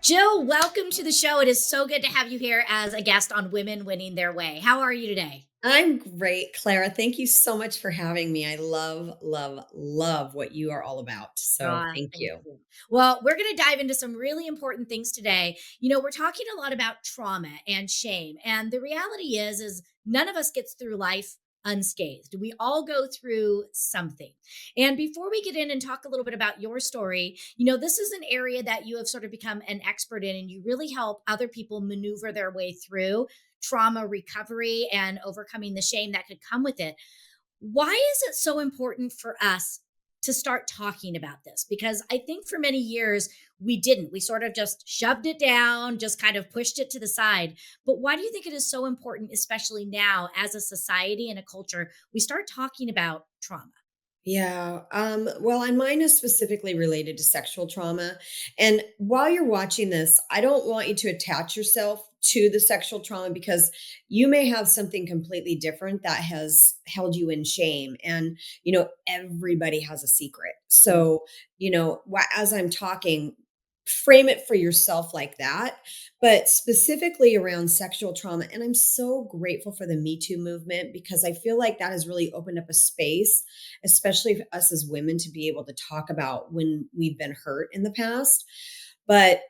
Jill, welcome to the show. It is so good to have you here as a guest on Women Winning Their Way. How are you today? I'm great, Clara. Thank you so much for having me. I love, love, love what you are all about. So Ah, thank thank you. you. Well, we're going to dive into some really important things today. We're talking a lot about trauma and shame, and the reality is none of us gets through life unscathed. We all go through something. And before we get in and talk a little bit about your story, this is an area that you have sort of become an expert in, and you really help other people maneuver their way through trauma recovery and overcoming the shame that could come with it. Why is it so important for us to start talking about this? Because I think for many years we didn't. We sort of just shoved it down, just kind of pushed it to the side. But why do you think it is so important, especially now as a society and a culture, we start talking about trauma? Yeah. Well, and mine is specifically related to sexual trauma. And while you're watching this, I don't want you to attach yourself to the sexual trauma because you may have something completely different that has held you in shame. And, everybody has a secret. Mm. So, as I'm talking, frame it for yourself like that, but specifically around sexual trauma. And I'm so grateful for the Me Too movement because I feel like that has really opened up a space, especially for us as women, to be able to talk about when we've been hurt in the past. But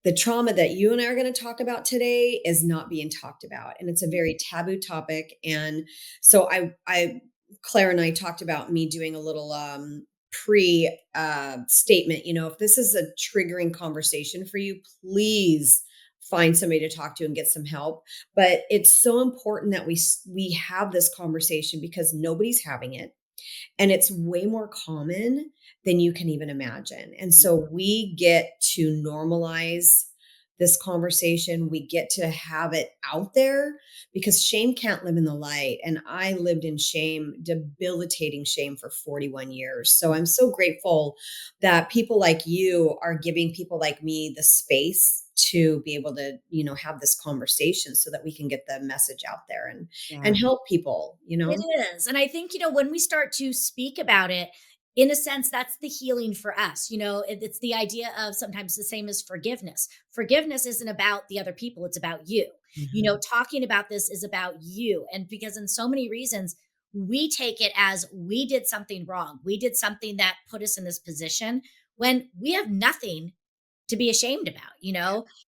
the trauma that you and I are going to talk about today is not being talked about. And it's a very taboo topic. And so Claire and I talked about me doing a little pre statement. If this is a triggering conversation for you, please find somebody to talk to and get some help. But it's so important that we have this conversation because nobody's having it, and it's way more common than you can even imagine. And so we get to normalize this conversation. We get to have it out there because shame can't live in the light. And I lived in shame, debilitating shame for 41 years. So I'm so grateful that people like you are giving people like me the space to be able to, have this conversation so that we can get the message out there and Yeah. help people. It is. And I think, when we start to speak about it, in a sense, that's the healing for us. It's the idea of sometimes the same as forgiveness. Forgiveness isn't about the other people, it's about you. Mhm. Talking about this is about you. And because in so many reasons, we take it as we did something wrong. We did something that put us in this position when we have nothing to be ashamed about.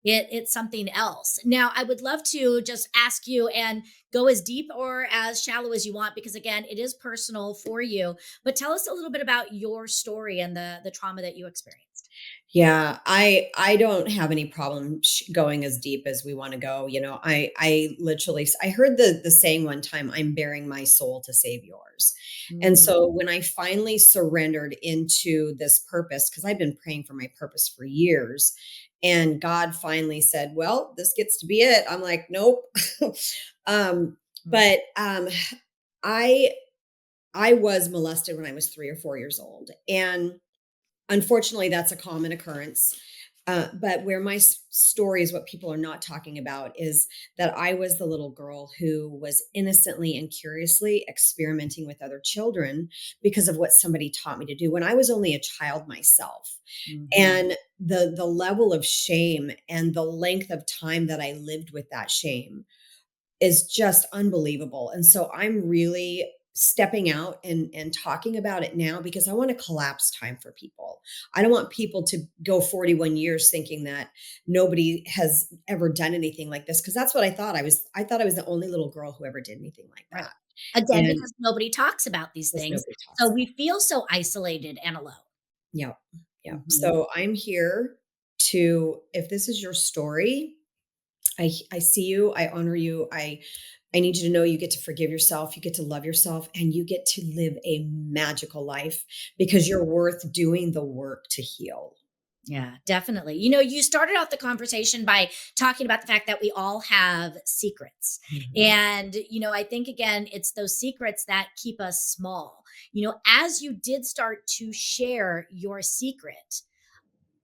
It's something else. Now I would love to just ask you and go as deep or as shallow as you want, because again it is personal for you, but tell us a little bit about your story and the trauma that you experienced. Yeah, I don't have any problem going as deep as we want to go. I literally I heard the saying one time, "I'm bearing my soul to save yours." And Mm. so when I finally surrendered into this purpose, because I've been praying for my purpose for years, and God finally said, "Well, this gets to be it." I'm like, "Nope." um, Mm. but I I was molested when I was 3 or 4 years old, and unfortunately, that's a common occurrence. But where my story is, what people are not talking about is that I was the little girl who was innocently and curiously experimenting with other children because of what somebody taught me to do when I was only a child myself. Mhm. And the level of shame and the length of time that I lived with that shame is just unbelievable. And so I'm really stepping out and talking about it now because I want to collapse time for people. I don't want people to go 41 years thinking that nobody has ever done anything like this, because that's what I thought I was the only little girl who ever did anything like Right. that. Again, And because nobody talks about these because things, nobody so talks about we feel so isolated and alone. it. Yeah. Yeah. Mhm. So I'm here to, if this is your story, I see you, I honor you. I need you to know you get to forgive yourself, you get to love yourself, and you get to live a magical life because you're worth doing the work to heal. Yeah, definitely. You started off the conversation by talking about the fact that we all have secrets. Mhm. And I think, again, it's those secrets that keep us small. As you did start to share your secret,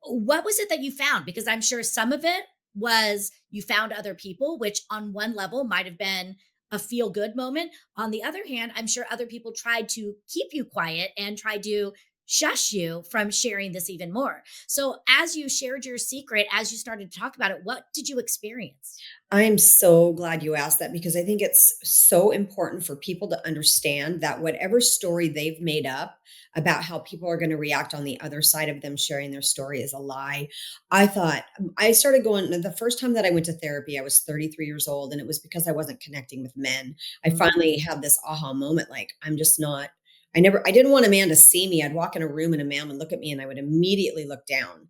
what was it that you found? Because I'm sure some of it was you found other people, which on one level might have been a feel good moment. On the other hand, I'm sure other people tried to keep you quiet and tried to shush you from sharing this even more. So, as you shared your secret, as you started to talk about it, what did you experience? I am so glad you asked that because I think it's so important for people to understand that whatever story they've made up about how people are going to react on the other side of them sharing their story is a lie. I started going the first time that I went to therapy, I was 33 years old, and it was because I wasn't connecting with men. I Mhm. finally had this aha moment like, I'm just not. I didn't want a man to see me. I'd walk in a room and a man would look at me and I would immediately look down.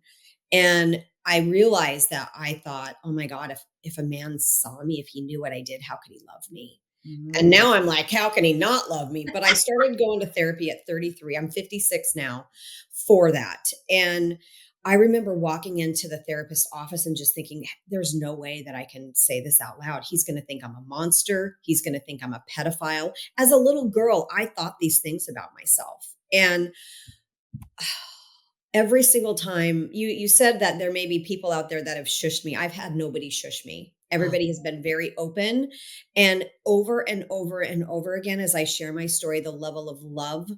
And I realized that I thought, "Oh my god, if a man saw me, if he knew what I did, how could he love me?" And Mhm. now I'm like, "How can he not love me?" But I started going to therapy at 33. I'm 56 now for that. And I remember walking into the therapist's office and just thinking, "There's no way that I can say this out loud. He's gonna think I'm a monster. He's gonna think I'm a pedophile." As a little girl, I thought these things about myself. And every single time you said that there may be people out there that have shushed me. I've had nobody shush me. Oh, Everybody has been very open, and over and over again as I share my story, the level of love,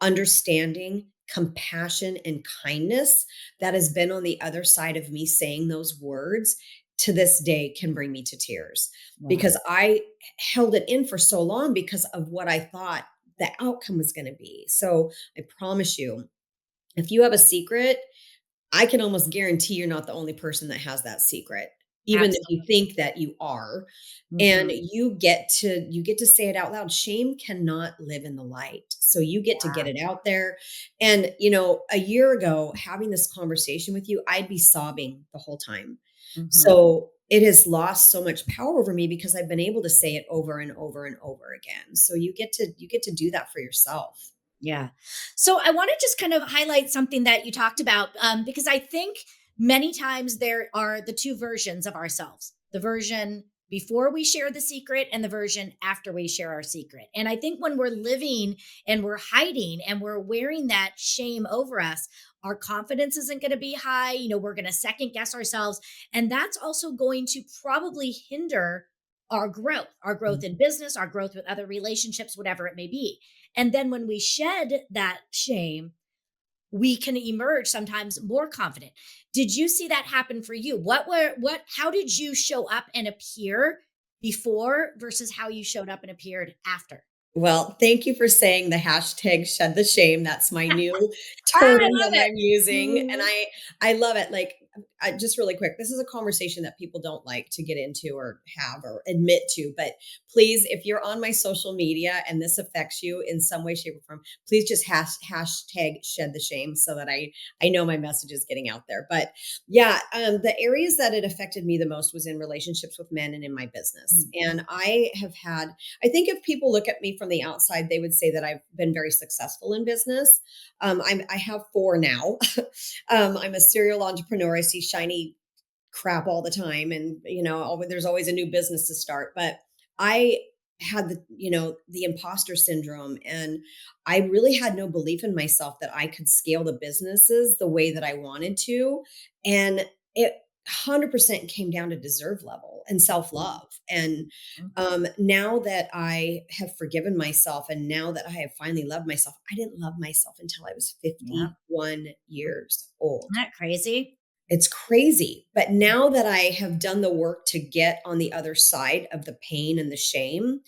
understanding, compassion, and kindness that has been on the other side of me saying those words to this day can bring me to tears wow. because I held it in for so long because of what I thought the outcome was going to be. So I promise you, if you have a secret, I can almost guarantee you're not the only person that has that secret, even if you Absolutely. think that you are. And Mhm. you get to say it out loud. Shame cannot live in the light. So you get to get Yeah. it out there. And a year ago, having this conversation with you, I'd be sobbing the whole time. Mhm. So it has lost so much power over me because I've been able to say it over and over and over again. So you get to do that for yourself. Yeah. So I want to just kind of highlight something that you talked about, because I think many times there are the two versions of ourselves, the version before we share the secret and the version after we share our secret. And I think when we're living and we're hiding and we're wearing that shame over us, our confidence isn't going to be high. We're going to second guess ourselves. And that's also going to probably hinder our growth in business, our growth with other relationships, whatever it may be. And then when we shed that shame, we can emerge sometimes more confident. Did you see that happen for you? How did you show up and appear before versus how you showed up and appeared after? Well, thank you for saying the hashtag shed the shame. That's my new term I love that it. I'm using. And Mhm. I love it. Like just really quick, this is a conversation that people don't like to get into or have or admit to. But please, if you're on my social media and this affects you in some way, shape, or form, please just hashtag shed the shame so that I know my message is getting out there. But yeah, the areas that it affected me the most was in relationships with men and in my business. Mm. And I think if people look at me from the outside, they would say that I've been very successful in business. I have four now. I'm a serial entrepreneur. I see shiny crap all the time, and there's always a new business to start. But I had the imposter syndrome, and I really had no belief in myself that I could scale the businesses the way that I wanted to, and it 100% came down to deserve level and self love. And Mhm. now that I have forgiven myself, and now that I have finally loved myself, I didn't love myself until I was Yeah. 51 years old. Isn't that crazy? It's crazy. But now that I have done the work to get on the other side of the pain and the shame,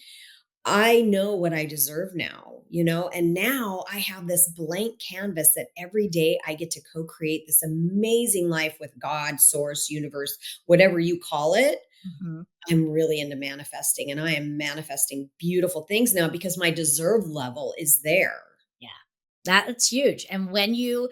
I know what I deserve now, and now I have this blank canvas that every day I get to co create this amazing life with God, source, universe, whatever you call it. Mhm. I'm really into manifesting, and I am manifesting beautiful things now because my deserve level is there. Yeah. That's huge. And when you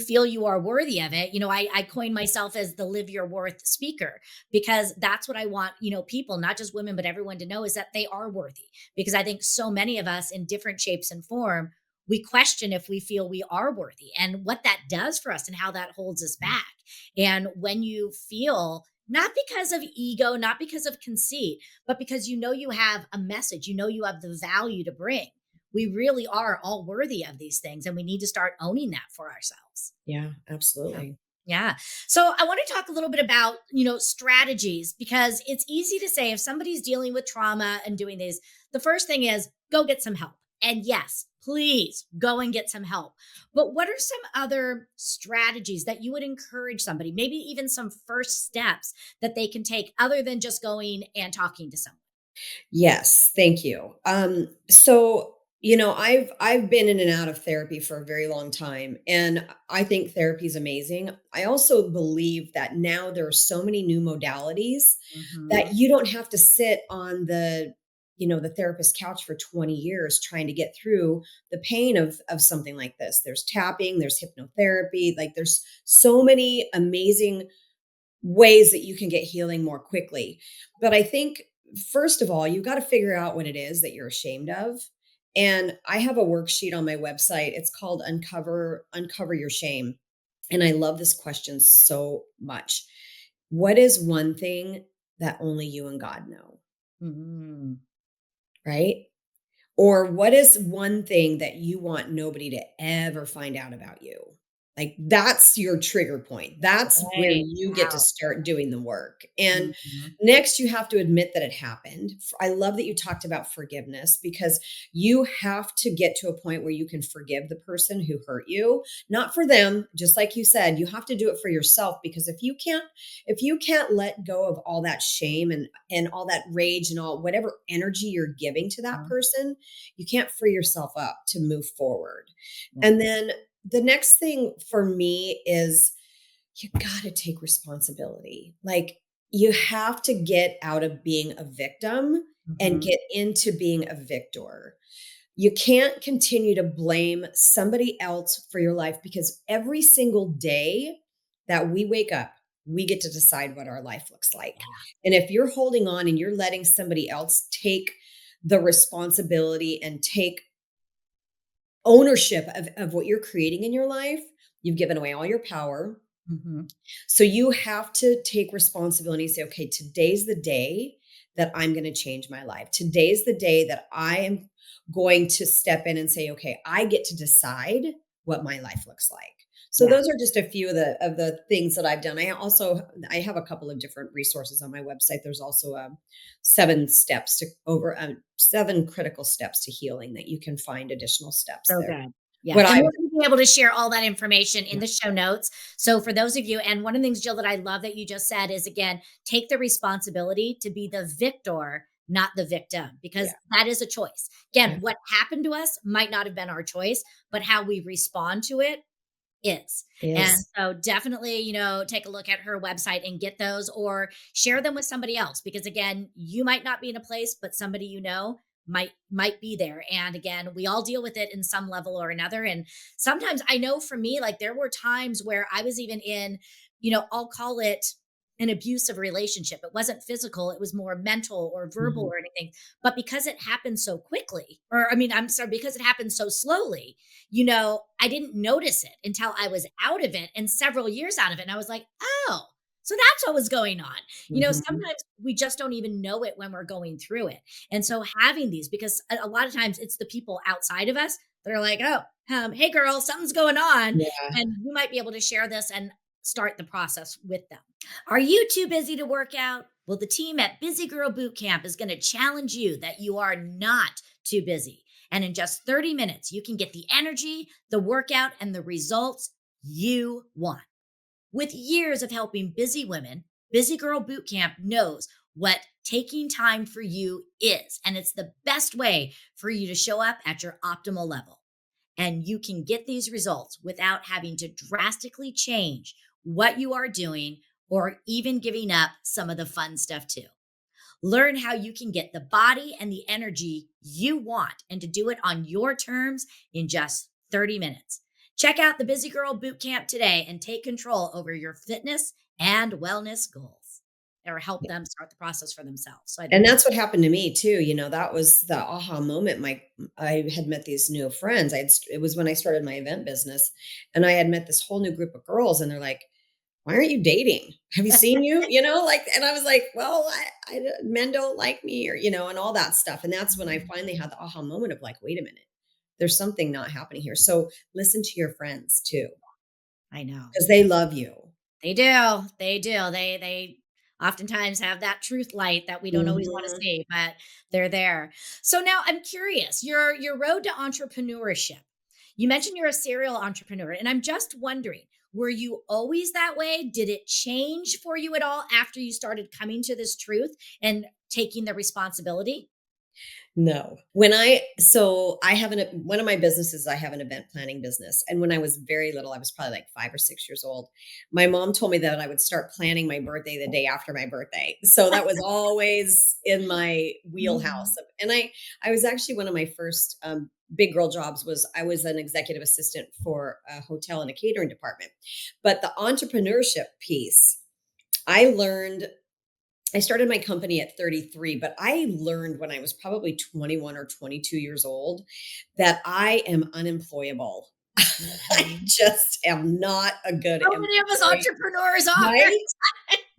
feel you are worthy of it, I coin myself as the live your worth speaker because that's what I want, people, not just women, but everyone to know is that they are worthy. Because I think so many of us in different shapes and form, we question if we feel we are worthy and what that does for us and how that holds us back. And when you feel not because of ego, not because of conceit, but because you have a message, you have the value to bring, we really are all worthy of these things and we need to start owning that for ourselves. Yeah, Yeah. absolutely. Yeah. So I want to talk a little bit about, strategies because it's easy to say if somebody's dealing with trauma and doing these, the first thing is go get some help. And yes, please go and get some help. But what are some other strategies that you would encourage somebody, maybe even some first steps that they can take other than just going and talking to someone? Yes, thank you. So I've been in and out of therapy for a very long time, and I think therapy is amazing. I also believe that now there are so many new modalities that Mhm. you don't have to sit on the therapist couch for 20 years trying to get through the pain of something like this. There's tapping, there's hypnotherapy, like there's so many amazing ways that you can get healing more quickly. But I think, first of all, you got to figure out what it is that you're ashamed of. And I have a worksheet on my website. It's called Uncover Your Shame. And I love this question so much. What is one thing that only you and God know? Mhm. Right? Or what is one thing that you want nobody to ever find out about you? Like, that's your trigger point. That's where Right. you get to Wow. start doing the work. And Mhm. next, you have to admit that it happened. I love that you talked about forgiveness because you have to get to a point where you can forgive the person who hurt you, not for them, just like you said, you have to do it for yourself because if you can't let go of all that shame and all that rage and all whatever energy you're giving to that Mhm. person, you can't free yourself up to move forward. Yeah. And then the next thing for me is you got to take responsibility. Like, you have to get out of being a victim and Mhm. get into being a victor. You can't continue to blame somebody else for your life because every single day that we wake up, we get to decide what our life looks like. And if you're holding on and you're letting somebody else take the responsibility and take ownership of what you're creating in your life, you've given away all your power. Mhm. So you have to take responsibility and say, okay, today's the day that I'm going to change my life. Today's the day that I am going to step in and say, okay, I get to decide what my life looks like. So Yeah. those are just a few of the things that I've done. I have a couple of different resources on my website. There's also 7 critical steps to healing that you can find additional steps So there. good. Yeah, What and I've we're gonna be able to share all that information in Yeah, the show notes. So for those of you, and one of the things, Jill, that I love that you just said is, again, take the responsibility to be the victor, not the victim, yeah, because that is a choice. yeah, Again, what happened to us might not have been our choice, but how we respond to it is. And is. so definitely, take a look at her website and get those or share them with somebody else because again, you might not be in a place, but somebody might be there. And again, we all deal with it in some level or another. And sometimes I know for me, like there were times where I was even in, I'll call it an abusive relationship. It wasn't physical, it was more mental or verbal Mhm. or anything. But because it happened so quickly, or I mean, I'm sorry, because it happened so slowly, I didn't notice it until I was out of it and several years out of it. And I was like, oh, so that's what was going on. Mhm. Sometimes we just don't even know it when we're going through it. And so having these, because a lot of times it's the people outside of us that are like, oh, hey, girl, something's going on. Yeah. And you might be able to share this and start the process with them. Are you too busy to work out? Well, the team at Busy Girl Boot Camp is going to challenge you that you are not too busy. And in just 30 minutes, you can get the energy, the workout, and the results you want. With years of helping busy women, Busy Girl Boot Camp knows what taking time for you is. And it's the best way for you to show up at your optimal level. And you can get these results without having to drastically change what you are doing or even giving up some of the fun stuff too. Learn how you can get the body and the energy you want and to do it on your terms in just 30 minutes. Check out the Busy Girl Boot Camp today and take control over your fitness and wellness goals or help them start the process for themselves. So I And think that's that's what happened to me too, that was the aha moment. I had met these new friends. It was when I started my event business, and I had met this whole new group of girls, and they're like, "Why aren't you dating? Have you seen you?" Like, and I was like, "Well, men don't like me," and all that stuff. And that's when I finally had the aha moment of like, "Wait a minute, there's something not happening here." So listen to your friends too, I know. because they love you. They do. They do. They oftentimes have that truth light that we don't always want to Mhm. see, but they're there. So now I'm curious, your road to entrepreneurship. You mentioned you're a serial entrepreneur, and I'm just wondering, were you always that way? Did it change for you at all after you started coming to this truth and taking the responsibility? No. When I so I have one of my businesses, I have an event planning business. And when I was very little, I was probably like 5 or 6 years old. My mom told me that I would start planning my birthday the day after my birthday. So that was always in my wheelhouse. Mhm. And I was actually one of my first big girl jobs was I was an executive assistant for a hotel and a catering department. But the entrepreneurship piece, I learned I started my company at 33, but I learned when I was probably 21 or 22 years old that I am unemployable. I Mhm. just am not a good So many of us employee, entrepreneurs are. right?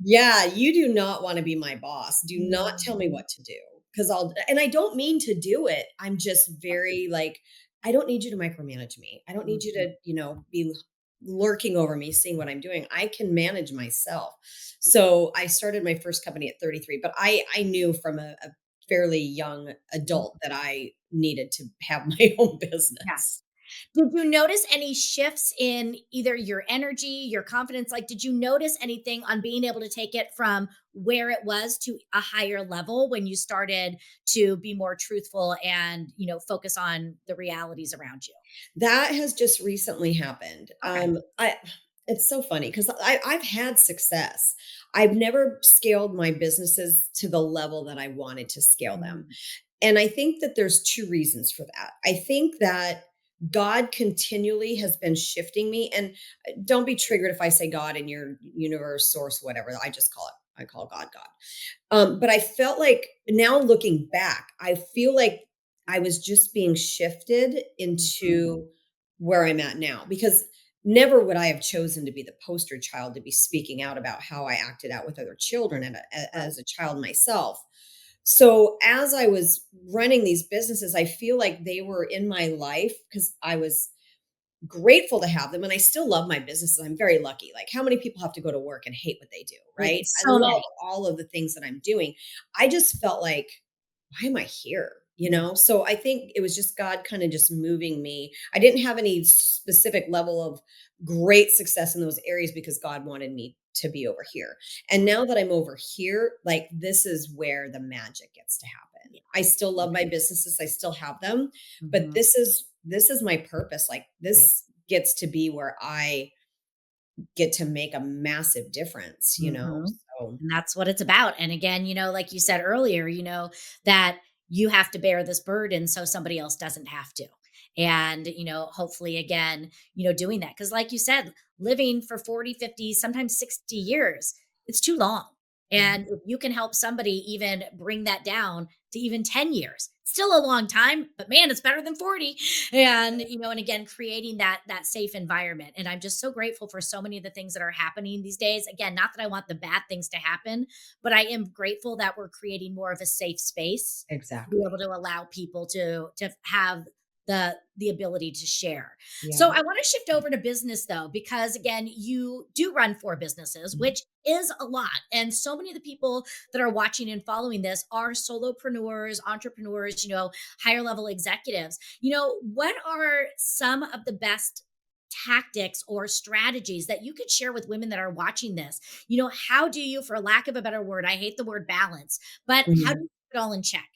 Yeah, you do not want to be my boss. Do not tell me Mhm. what to do because and I don't mean to do it. I'm just very like, I don't need you to micromanage me. I don't need you Mhm. to, be lurking over me, seeing what I'm doing. I can manage myself. So I started my first company at 33, but I knew from a fairly young adult that I needed to have my own Yeah. business. Did you notice any shifts in either your energy, your confidence? Like, did you notice anything on being able to take it from where it was to a higher level when you started to be more truthful and, focus on the realities around you? That has just recently happened. Okay. I It's so funny because I've had success. I've never scaled my businesses to the level that I wanted to scale them. Mhm. And I think that there's 2 reasons for that. I think that God continually has been shifting me, and don't be triggered if I say God in your universe, source, whatever. I call God God. But I felt like now looking back, I feel like I was just being shifted Mhm. into where I'm at now because never would I have chosen to be the poster child to be speaking out about how I acted out with other children Right. as a child myself. So as I was running these businesses, I feel like they were in my life because I was grateful to have them, and I still love my businesses. I'm very lucky. Like, how many people have to go to work and hate what they do, right? I So love many. all of the things that I'm doing. I just felt like, why am I here? So I think it was just God kind of just moving me. I didn't have any specific level of great success in those areas because God wanted me to be over here. And now that I'm over here, like this is where the magic gets to happen. Yeah. I still love my businesses. I still have them, but Mhm. this is my purpose. Like Right. this gets to be where I get to make a massive difference. Mhm. So And that's what it's about. And again, like you said earlier, that you have to bear this burden so somebody else doesn't have to. And, hopefully again, doing that. Cause like you said, living for 40, 50, sometimes 60 years, it's too long. And if you can help somebody even bring that down to even 10 years, still a long time, but man, it's better than 40. And and again, creating that safe environment. And I'm just so grateful for so many of the things that are happening these days. Again, not that I want the bad things to happen, but I am grateful that we're creating more of a safe space to be able exactly. to allow people to have the ability to share. So Yeah. I want to shift over to business though, because again, you do run 4 businesses, Mhm. which is a lot. And so many of the people that are watching and following this are solopreneurs, entrepreneurs, higher level executives. What are some of the best tactics or strategies that you could share with women that are watching this? How do you, for lack of a better word, I hate the word balance, but how do Mhm. you put it all in check?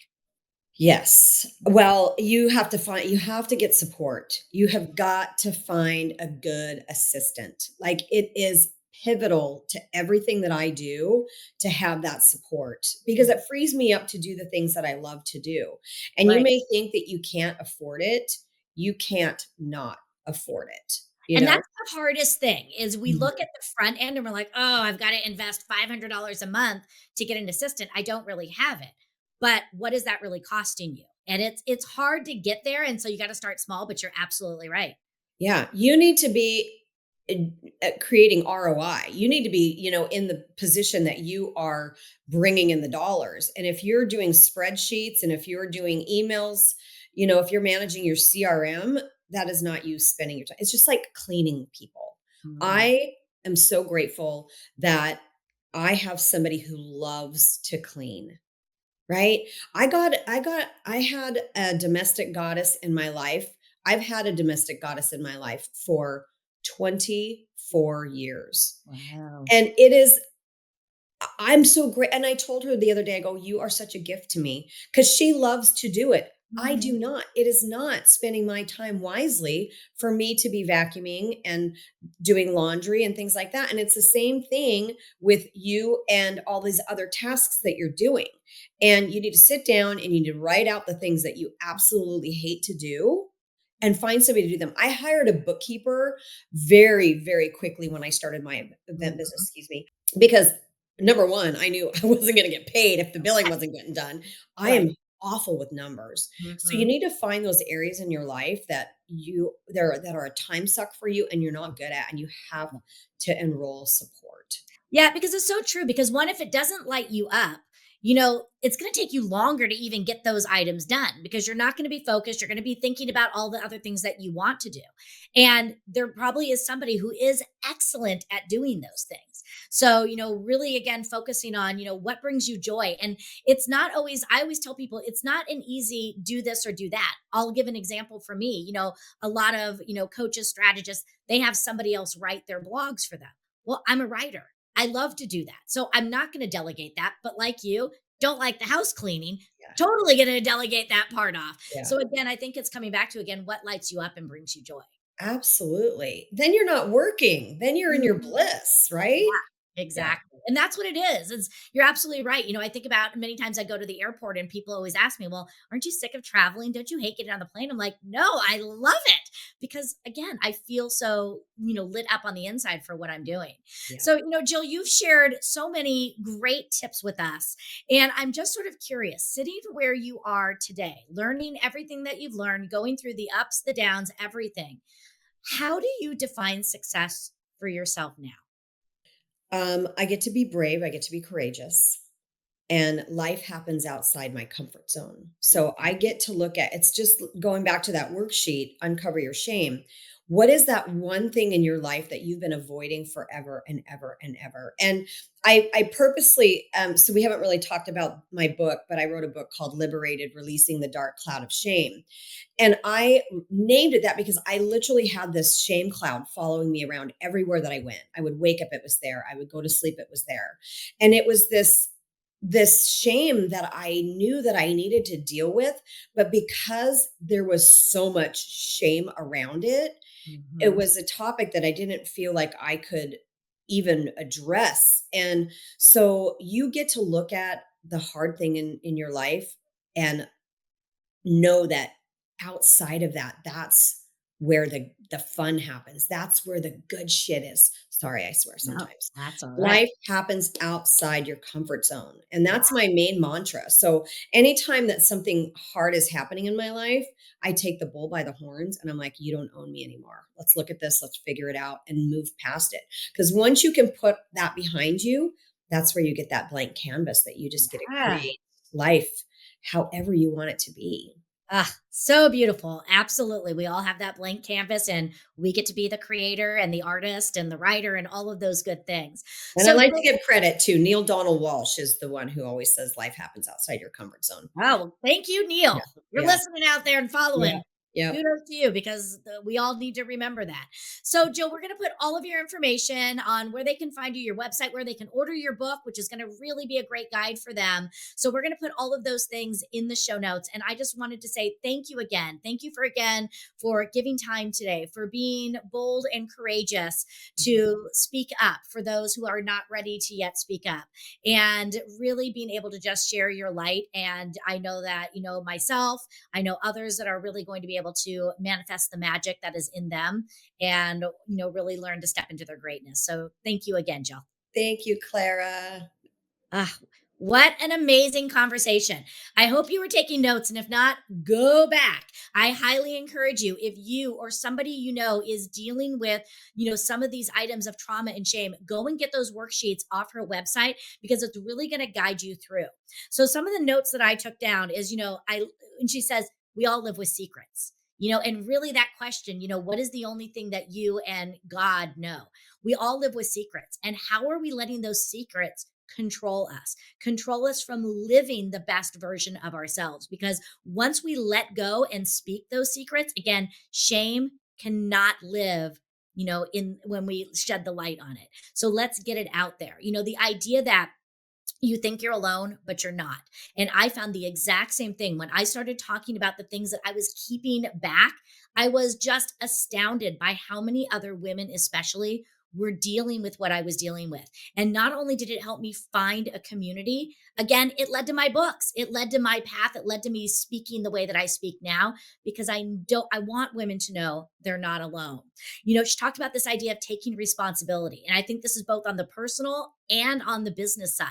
Yes. Well, you have to get support. You have got to find a good assistant. Like it is pivotal to everything that I do to have that support because it frees me up to do the things that I love to do. And you Right. may think that you can't afford it. You can't not afford it, you And know? that's the hardest thing is we look Mhm. at the front end and we're like, "Oh, I've got to invest $500 a month to get an assistant. I don't really have it." But what is that really costing you? And it's hard to get there, and so you got to start small, but you're absolutely right. Yeah, you need to be at creating ROI. You need to be, in the position that you are bringing in the dollars. And if you're doing spreadsheets and if you're doing emails, if you're managing your CRM, that is not you spending your time. It's just like cleaning people. Mhm. I am so grateful that I have somebody who loves to clean, right? I had a domestic goddess in my life. I've had a domestic goddess in my life for 24 years. Wow. And it is I'm so great, and I told her the other day, I go, "You are such a gift to me," because she loves to do it. I Mhm. do not. It is not spending my time wisely for me to be vacuuming and doing laundry and things like that, and it's the same thing with you and all these other tasks that you're doing, and you need to sit down and you need to write out the things that you absolutely hate to do and find somebody to do them. I hired a bookkeeper very, very quickly when I started my event business, Mhm. excuse me, because number 1, I knew I wasn't gonna get paid if the billing wasn't getting done. I Right. am awful with numbers. So you Mhm. need to find those areas in your life that that are a time suck for you and you're not good at, and you have to enroll support. Yeah, because it's so true. Because one, if it doesn't light you up, it's going to take you longer to even get those items done because you're not going to be focused. You're going to be thinking about all the other things that you want to do. And there probably is somebody who is excellent at doing those things. So, really again, focusing on, what brings you joy. And it's not always, I always tell people, it's not an easy do this or do that. I'll give an example for me. A lot of, coaches, strategists, they have somebody else write their blogs for them. Well, I'm a writer. I love to do that. So I'm not going to delegate that. But like you, don't like the house cleaning, Yeah, totally going to delegate that part off. yeah. So again, I think it's coming back to again what lights you up and brings you joy. Absolutely. Then you're not working, then you're in your Mhm. bliss, right? Yeah. Exactly. And that's what it is. You're absolutely right. I think about many times I go to the airport and people always ask me, "Well, aren't you sick of traveling? Don't you hate getting on the plane?" I'm like, "No, I love it." Because again, I feel so, lit up on the inside for what I'm doing. Yeah. So, Jill, you've shared so many great tips with us. And I'm just sort of curious, sitting where you are today, learning everything that you've learned, going through the ups, the downs, everything. How do you define success for yourself now? I get to be brave, I get to be courageous. And life happens outside my comfort zone. So I get to look at it's just going back to that worksheet, uncover your shame. What is that one thing in your life that you've been avoiding forever and ever and ever? And I purposely, so we haven't really talked about my book, but I wrote a book called Liberated, Releasing the Dark Cloud of Shame. And I named it that because I literally had this shame cloud following me around everywhere that I went. I would wake up, it was there. I would go to sleep, it was there. And it was this shame that I knew that I needed to deal with, but because there was so much shame around it, it Mhm. was a topic that I didn't feel like I could even address. And so you get to look at the hard thing in your life and know that outside of that, that's where the fun happens. That's where the good shit is. Sorry, I swear No, sometimes. that's all right. Life happens outside your comfort zone. And Yeah. that's my main mantra. So anytime that something hard is happening in my life, I take the bull by the horns and I'm like, you don't own me anymore. Let's look at this. Let's figure it out and move past it. Because once you can put that behind you, that's where you get that blank canvas that you just get to Yeah. create life however you want it to be. Ah, so beautiful. Absolutely. We all have that blank canvas and we get to be the creator and the artist and the writer and all of those good things. And I So, like to give credit to Neil Donald Walsh is the one who always says life happens outside your comfort zone. well, thank you, Yeah. Neil. You're Yeah. listening out there and Yeah. following. Yep. Kudos to you because we all need to remember that. So, Jill, we're going to put all of your information on where they can find you, your website, where they can order your book, which is going to really be a great guide for them. So, we're going to put all of those things in the show notes. And I just wanted to say thank you again. Thank you for giving time today, for being bold and courageous to speak up for those who are not ready to yet speak up and really being able to just share your light. And I know that, myself, I know others that are really going to be able to manifest the magic that is in them and, really learn to step into their greatness. So thank you again, Jill. Thank you, Clara. Ah, what an amazing conversation. I hope you were taking notes. And if not, go back. I highly encourage you, if you or somebody is dealing with, some of these items of trauma and shame, go and get those worksheets off her website because it's really going to guide you through. So some of the notes that I took down is, and she says, we all live with secrets. And really that question, what is the only thing that you and God know? We all live with secrets. And how are we letting those secrets control us from living the best version of ourselves? Because once we let go and speak those secrets, again, shame cannot live in when we shed the light on it. So let's get it out there. The idea that you think you're alone, but you're not. And I found the exact same thing when I started talking about the things that I was keeping back. I was just astounded by how many other women, especially, were dealing with what I was dealing with. And not only did it help me find a community, again, it led to my books, it led to my path, it led to me speaking the way that I speak now, because I want women to know they're not alone. She talked about this idea of taking responsibility. And I think this is both on the personal and on the business side.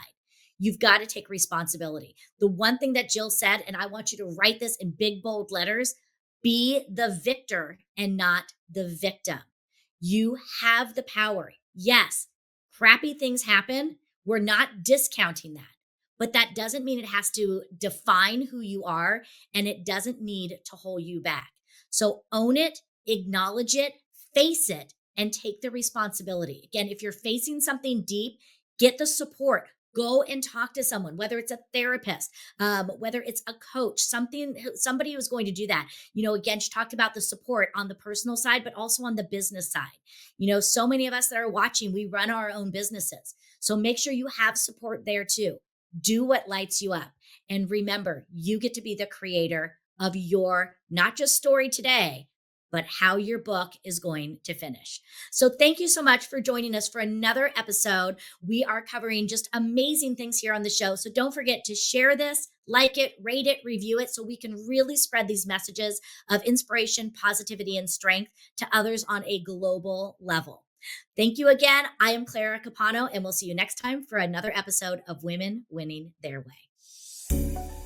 You've got to take responsibility. The one thing that Jill said, and I want you to write this in big, bold letters: be the victor and not the victim. You have the power. Yes, crappy things happen. We're not discounting that, but that doesn't mean it has to define who you are, and it doesn't need to hold you back. So own it, acknowledge it, face it, and take the responsibility. Again, if you're facing something deep, get the support. Go and talk to someone, whether it's a therapist, whether it's a coach, somebody who's going to do that. Again, she talked about the support on the personal side, but also on the business side. So many of us that are watching, we run our own businesses. So make sure you have support there too. Do what lights you up. And remember, you get to be the creator of your not just story today, but how your book is going to finish. So thank you so much for joining us for another episode. We are covering just amazing things here on the show. So don't forget to share this, like it, rate it, review it, so we can really spread these messages of inspiration, positivity, and strength to others on a global level. Thank you again. I am Clara Capano, and we'll see you next time for another episode of Women Winning Their Way.